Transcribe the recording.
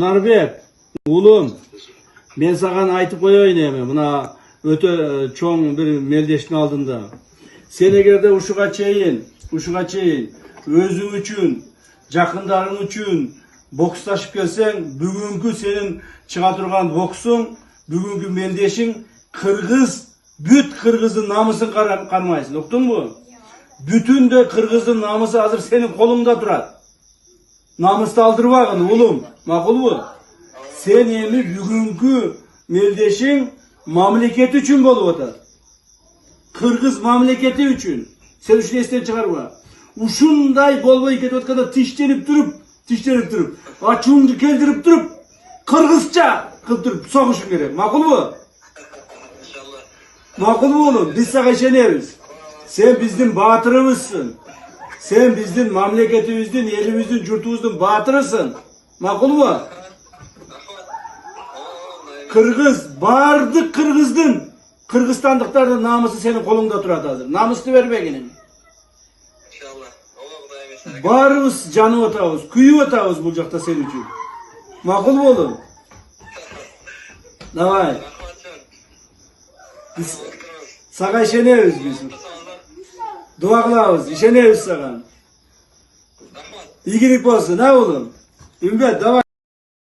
Narbek, oğlum, ben sana aytıp koyayım buna öte çoğun bir meldeşin aldığında. Sen egerde uşuğa çeyin, özün üçün, jakındarın üçün bokslaşıp gelsen, bugünkü senin çığa turgan boksun, bugünkü meldeşin Kırgız, büt Kırgız'ın namusun karmaysın, uktun mu? Bütün de Kırgız'ın namusu hazır senin kolunda durar. Namusda aldırmağın oğlum, makul mu? Sen emi bugünkü meldeşin mamleketi üçün bolup otar. Kırgız mamleketi üçün. Sen üçün esten çıkarma. Uşunday bolboy ketip otkanda tişlenip durup, açığını keldirip durup, Kırgızça kılıp durup soğuşun gerek. Makul mu? Makul mu oğlum? Biz sana işeniyoruz. Sen bizim batırımızsın. Sen bizim mamleketimizin, elimizin, yurtumuzun batırısın. Makul mu? Kırgız, bağırdık Kırgız'dın. Kırgızstanlıklar namusu senin kolunda duradı hazır. Namusunu verme yine. İnşallah. Bağırız canı otağız, kuyu otağız bulacakta senin için. Makul mu oğlum? Davay. Biz sana işeniyoruz biz. Duaklağız, işeniyoruz sana. İlgilik olsun ha oğlum. Ümmet davay.